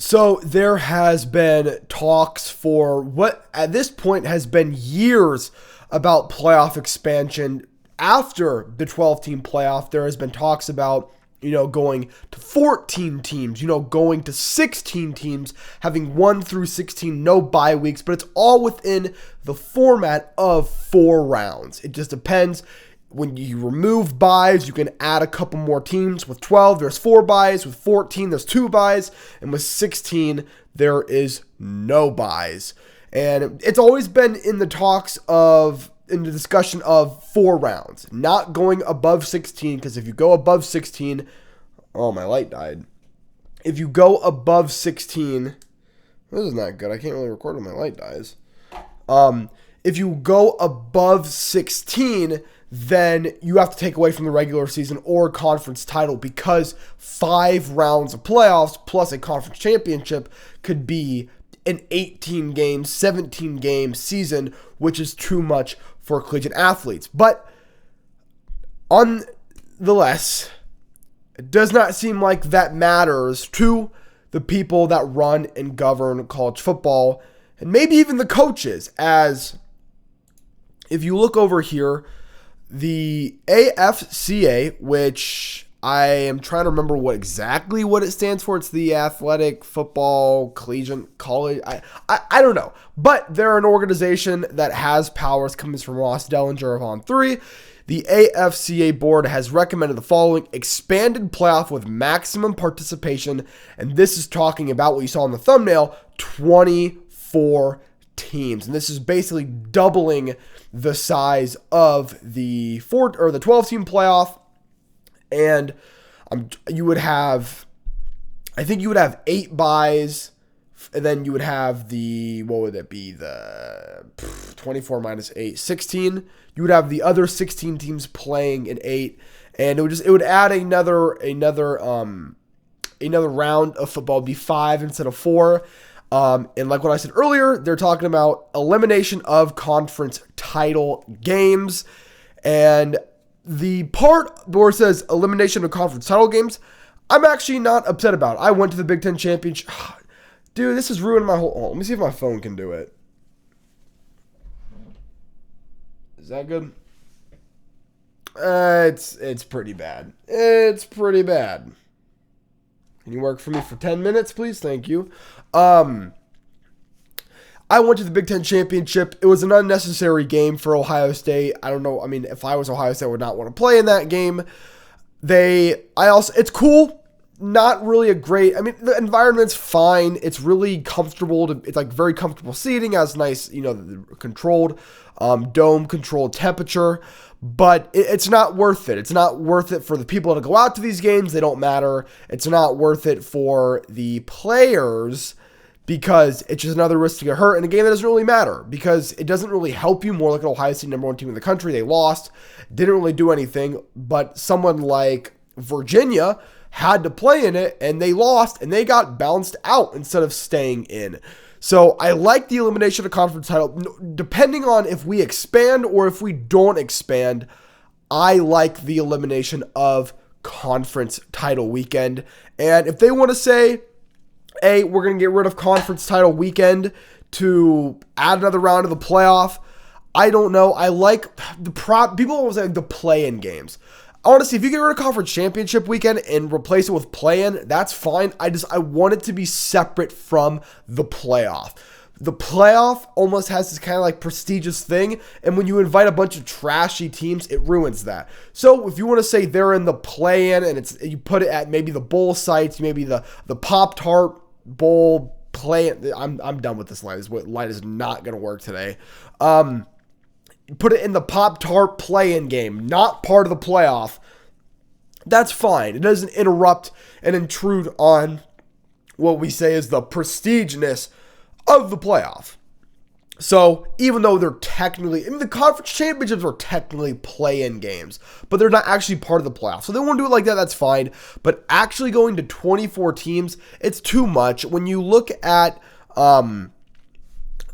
So there has been talks for what at this point has been years about playoff expansion. After the 12-team playoff, there has been talks about, going to 14 teams, going to 16 teams, having 1 through 16, no bye weeks, but it's all within the format of 4 rounds. It just depends. When you remove byes, you can add a couple more teams. With 12, there's 4 byes. With 14, there's 2 byes. And with 16, there is no byes. And it's always been in the discussion of 4 rounds, not going above 16, because if you go above 16, oh, my light died. If you go above 16, this is not good. I can't really record when my light dies. If you go above 16, then you have to take away from the regular season or conference title, because 5 rounds of playoffs plus a conference championship could be an 18-game, 17-game season, which is too much for collegiate athletes. But nonetheless, it does not seem like that matters to the people that run and govern college football, and maybe even the coaches, as if you look over here, the AFCA, which I am trying to remember what it stands for. It's the Athletic Football Collegiate College. I don't know. But they're an organization that has powers coming from Ross Dellinger of On3. The AFCA board has recommended the following: expanded playoff with maximum participation. And this is talking about what you saw in the thumbnail, 24 teams. And this is basically doubling the size of the 12-team playoff. And you would have 8 byes, and then you would have the 24 minus 8, 16. You would have the other 16 teams playing in 8, and it would add another round of football. It'd be 5 instead of 4. And like what I said earlier, they're talking about elimination of conference title games. And the part where it says elimination of conference title games, I'm actually not upset about it. I went to the Big Ten Championship. Dude, this is ruining my whole... Oh, let me see if my phone can do it. Is that good? It's pretty bad. It's pretty bad. Can you work for me for 10 minutes, please? Thank you. I went to the Big Ten Championship. It was an unnecessary game for Ohio State. I don't know. I mean, if I was Ohio State, I would not want to play in that game. It's cool. Not really a great, I mean, the environment's fine. It's really comfortable. It's like very comfortable seating. Has nice, controlled, dome controlled temperature. But it's not worth it. It's not worth it for the people to go out to these games. They don't matter. It's not worth it for the players, because it's just another risk to get hurt in a game that doesn't really matter, because it doesn't really help you. More like an Ohio State number 1 team in the country. They lost, didn't really do anything, but someone like Virginia had to play in it, and they lost, and they got bounced out instead of staying in. So I like the elimination of conference title. Depending on if we expand or if we don't expand, I like the elimination of conference title weekend. And if they want to say, hey, we're going to get rid of conference title weekend to add another round of the playoff, I don't know. I like people always say the play-in games. Honestly, if you get rid of conference championship weekend and replace it with play-in, that's fine. I want it to be separate from the playoff. The playoff almost has this kind of like prestigious thing, and when you invite a bunch of trashy teams, it ruins that. So if you want to say they're in the play-in and you put it at maybe the bowl sites, maybe the Pop-Tart Bowl play-in. I'm done with this line. This line is not going to work today. Put it in the Pop-Tart play-in game, not part of the playoff. That's fine. It doesn't interrupt and intrude on what we say is the prestigeness of the playoff. So even though they're technically, I mean, the conference championships are technically play-in games, but they're not actually part of the playoff. So they want to do it like that, that's fine. But actually going to 24 teams, it's too much. When you look at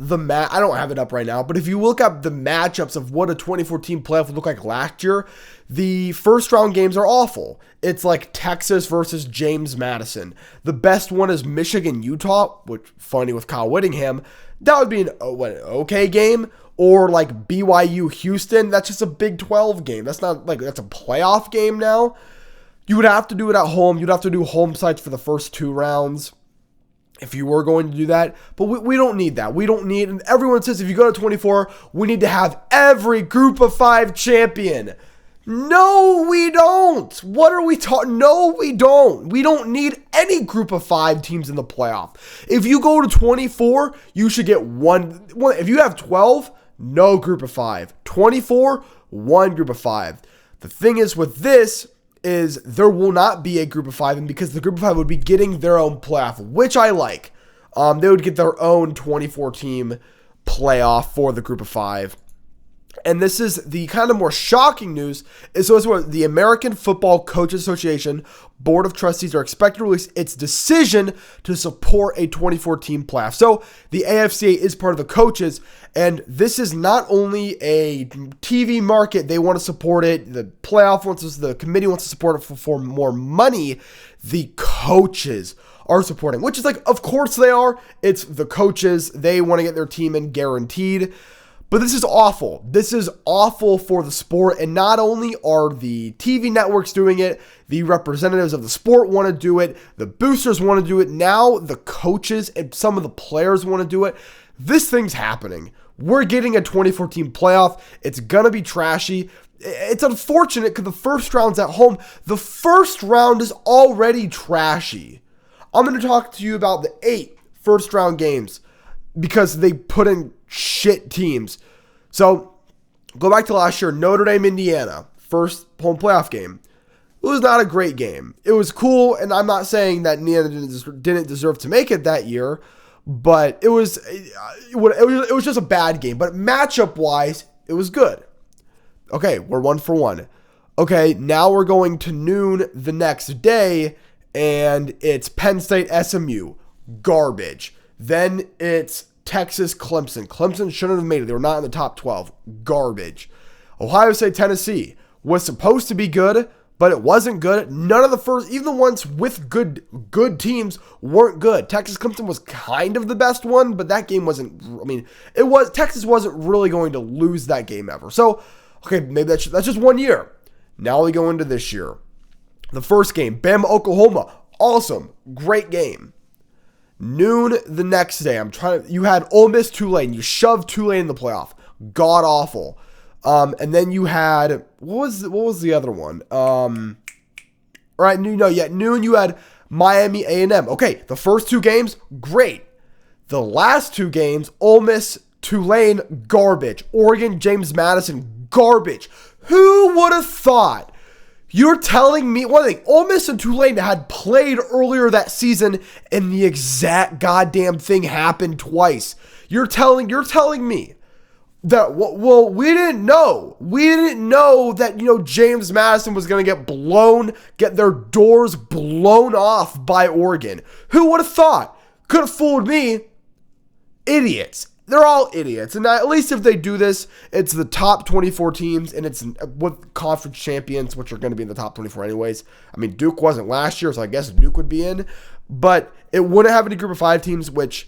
I don't have it up right now, but if you look up the matchups of what a 2014 playoff would look like last year, the first round games are awful. It's like Texas versus James Madison. The best one is Michigan, Utah, which funny with Kyle Whittingham. That would be an okay game. Or like BYU, Houston. That's just a Big 12 game. That's not like, that's a playoff game now. You would have to do it at home. You'd have to do home sites for the first 2 rounds if you were going to do that. But we don't need that. We don't need, and everyone says if you go to 24, we need to have every group of 5 champion. No, we don't. What are we talking? No, we don't. We don't need any group of 5 teams in the playoff. If you go to 24, you should get one. If you have 12, no group of 5. 24, one group of 5. The thing is with this is there will not be a group of 5, and because the group of 5 would be getting their own playoff, which I like. They would get their own 24 team playoff for the group of 5. And this is the kind of more shocking news is so it's what the American Football Coaches Association Board of Trustees are expected to release its decision to support a 24-team playoff. So the AFCA is part of the coaches, and this is not only a TV market, they want to support it, the playoff wants to, the committee wants to support it for more money, the coaches are supporting, which is like, of course they are. It's the coaches, they want to get their team in guaranteed. But this is awful. This is awful for the sport. And not only are the TV networks doing it, the representatives of the sport want to do it, the boosters want to do it, now the coaches and some of the players want to do it. This thing's happening. We're getting a 2014 playoff. It's going to be trashy. It's unfortunate because the first round's at home. The first round is already trashy. I'm going to talk to you about the 8 first round games because they put in shit teams. So go back to last year, Notre Dame, Indiana, first home playoff game. It was not a great game. It was cool, and I'm not saying that Indiana didn't deserve to make it that year, but it was just a bad game. But matchup wise, it was good. Okay, we're 1-for-1. Okay, now we're going to noon the next day, and it's Penn State, SMU, garbage. Then it's Texas, Clemson. Clemson shouldn't have made it. They were not in the top 12. Garbage. Ohio State, Tennessee was supposed to be good, but it wasn't good. None of the first, even the ones with good teams weren't good. Texas, Clemson was kind of the best one, but that game wasn't, Texas wasn't really going to lose that game ever. So, okay, maybe that's just 1 year. Now we go into this year. The first game, Bama, Oklahoma. Awesome. Great game. Noon the next day, you had Ole Miss, Tulane. You shoved Tulane in the playoff. God awful. And then you had, what was the other one? Noon you had Miami, A&M. Okay, the first 2 games, great. The last 2 games, Ole Miss, Tulane, garbage. Oregon, James Madison, garbage. Who would have thought? You're telling me, one thing, Ole Miss and Tulane had played earlier that season and the exact goddamn thing happened twice. You're telling me that, well, we didn't know. We didn't know that, James Madison was going to get their doors blown off by Oregon. Who would have thought? Could have fooled me. Idiots. They're all idiots. And at least if they do this, it's the top 24 teams, and it's with conference champions, which are going to be in the top 24 anyways. I mean, Duke wasn't last year, so I guess Duke would be in. But it wouldn't have any group of 5 teams, which,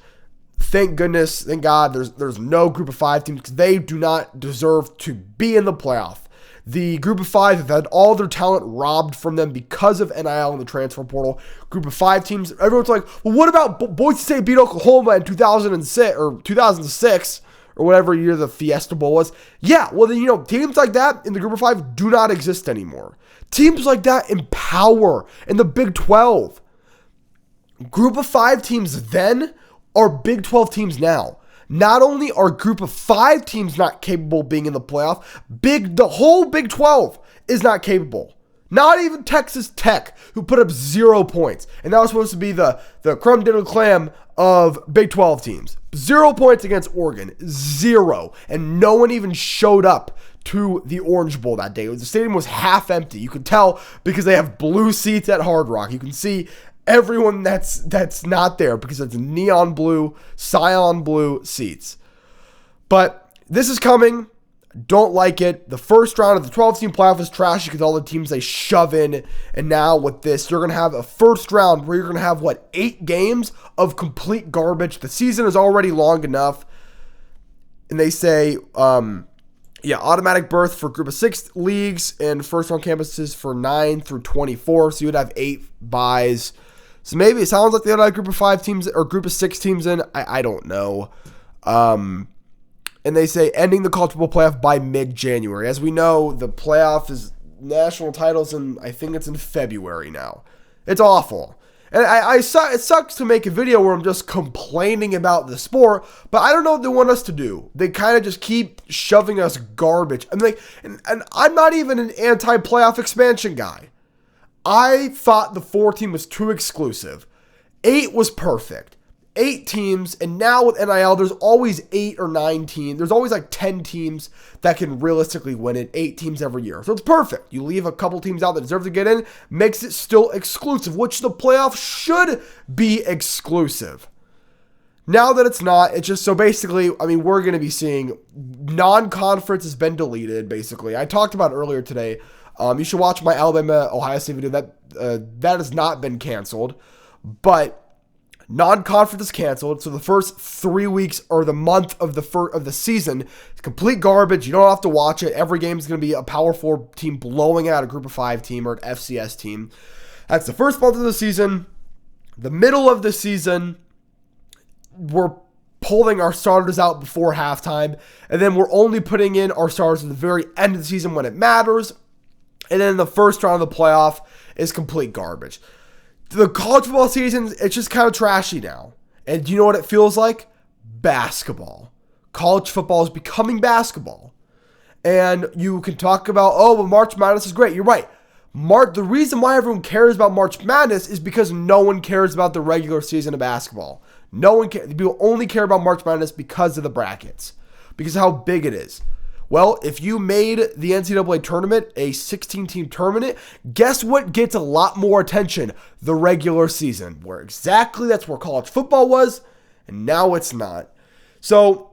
thank goodness, thank God, there's no group of 5 teams because they do not deserve to be in the playoff. The group of 5 have had all their talent robbed from them because of NIL and the transfer portal. Group of 5 teams, everyone's like, well, what about Boise State beat Oklahoma in 2006 or whatever year the Fiesta Bowl was? Yeah, well, then, teams like that in the group of 5 do not exist anymore. Teams like that in power in the Big 12. Group of 5 teams then are Big 12 teams now. Not only are group of 5 teams not capable of being in the playoff, the whole Big 12 is not capable. Not even Texas Tech, who put up 0 points. And that was supposed to be the creme de la creme of Big 12 teams. 0 points against Oregon. 0. And no one even showed up to the Orange Bowl that day. The stadium was half empty. You could tell because they have blue seats at Hard Rock. You can see everyone that's not there because it's neon blue, cyan blue seats. But this is coming. Don't like it. The first round of the 12-team playoff is trashy because all the teams they shove in. And now with this, you're going to have a first round where you're going to have, 8 games of complete garbage. The season is already long enough. And they say, automatic berth for group of 6 leagues and first round campuses for 9 through 24. So you would have 8 buys. So maybe it sounds like they would have a group of 5 teams or group of 6 teams in. I don't know. And they say ending the college football playoff by mid-January. As we know, the playoff is national titles, and I think it's in February now. It's awful. And it sucks to make a video where I'm just complaining about the sport, but I don't know what they want us to do. They kind of just keep shoving us garbage. And I'm not even an anti-playoff expansion guy. I thought the 4-team was too exclusive. 8 was perfect. 8 teams, and now with NIL, there's always 8 or 9 teams. There's always 10 teams that can realistically win it, 8 teams every year. So it's perfect. You leave a couple teams out that deserve to get in, makes it still exclusive, which the playoff should be exclusive. Now that it's not, it's just, so basically, we're going to be seeing non-conference has been deleted, basically. I talked about it earlier today. You should watch my Alabama-Ohio State video. That has not been canceled, but non-conference is canceled, so the first 3 weeks or the month of the season is complete garbage. You don't have to watch it. Every game is going to be a Power 4 team blowing out a Group of 5 team or an FCS team. That's the first month of the season. The middle of the season, we're pulling our starters out before halftime, and then we're only putting in our starters at the very end of the season when it matters. And then the first round of the playoff is complete garbage. The college football season, it's just kind of trashy now. And do you know what it feels like? Basketball. College football is becoming basketball. And you can talk about, but March Madness is great. You're right. The reason why everyone cares about March Madness is because no one cares about the regular season of basketball. No one cares. People only care about March Madness because of the brackets. Because of how big it is. Well, if you made the NCAA tournament a 16-team tournament, guess what gets a lot more attention? The regular season, that's where college football was, and now it's not. So,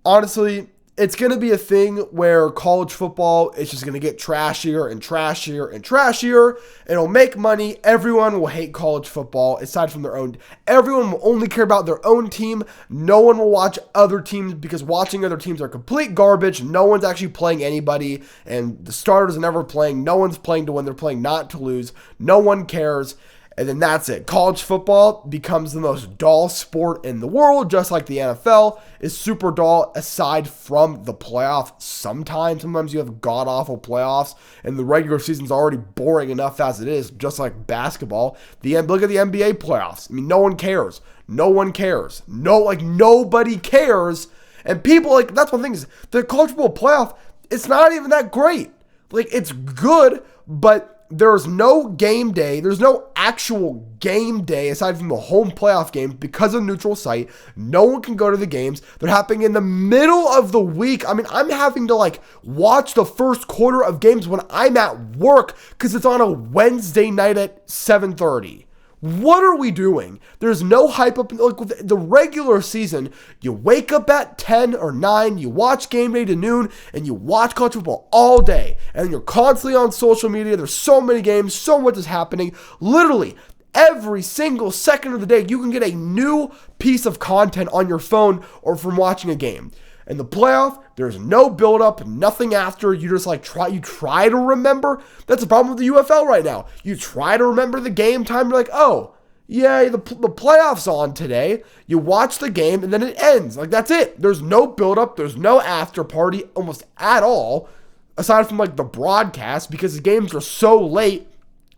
honestly, it's going to be a thing where college football is just going to get trashier and trashier and trashier. It'll make money. Everyone will hate college football aside from their own. Everyone will only care about their own team. No one will watch other teams because watching other teams are complete garbage. No one's actually playing anybody, and the starters are never playing. No one's playing to win. They're playing not to lose. No one cares. And then that's it. College football becomes the most dull sport in the world, just like the NFL is super dull aside from the playoff. Sometimes you have god-awful playoffs, and the regular season's already boring enough as it is, just like basketball. Look at the NBA playoffs. No one cares. No one cares. Nobody cares. And people, that's one thing is, the college football playoff, it's not even that great. It's good, but there's no game day. There's no actual game day aside from the home playoff game because of neutral site. No one can go to the games. They're happening in the middle of the week. I'm having to watch the first quarter of games when I'm at work because it's on a Wednesday night at 7:30. What are we doing? There's no hype up. With the regular season, you wake up at 10 or 9, you watch game day to noon, and you watch college football all day. And you're constantly on social media. There's so many games, so much is happening. Literally, every single second of the day, you can get a new piece of content on your phone or from watching a game. In the playoff, there's no build-up, nothing after. You just try to remember. That's the problem with the UFL right now. You try to remember the game time. You're like, oh, yeah, the playoff's on today. You watch the game, and then it ends. That's it. There's no build-up. There's no after party almost at all, aside from, the broadcast, because the games are so late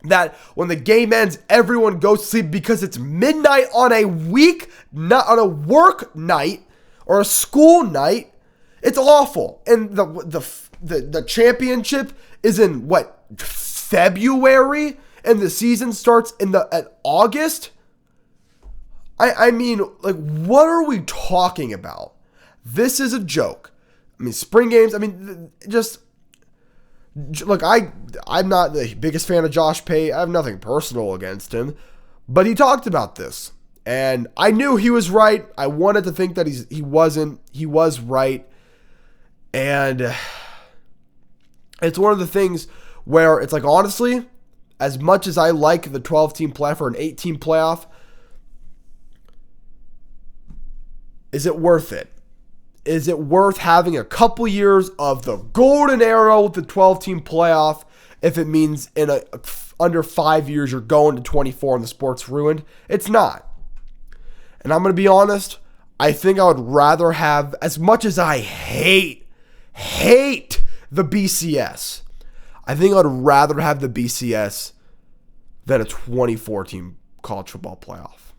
that when the game ends, everyone goes to sleep because it's midnight on a work night, or a school night. It's awful. And the championship is in February, and the season starts at August. What are we talking about? This is a joke. Spring games. I'm not the biggest fan of Josh Pate. I have nothing personal against him, but he talked about this. And I knew he was right. I wanted to think that he wasn't. He was right. And it's one of the things where it's like, honestly, as much as I like the 12-team playoff or an 8-team playoff, is it worth it? Is it worth having a couple years of the golden era with the 12-team playoff if it means under 5 years you're going to 24 and the sport's ruined? It's not. And I'm going to be honest, I think I would rather have, as much as I hate the BCS, I think I'd rather have the BCS than a 24-team college football playoff.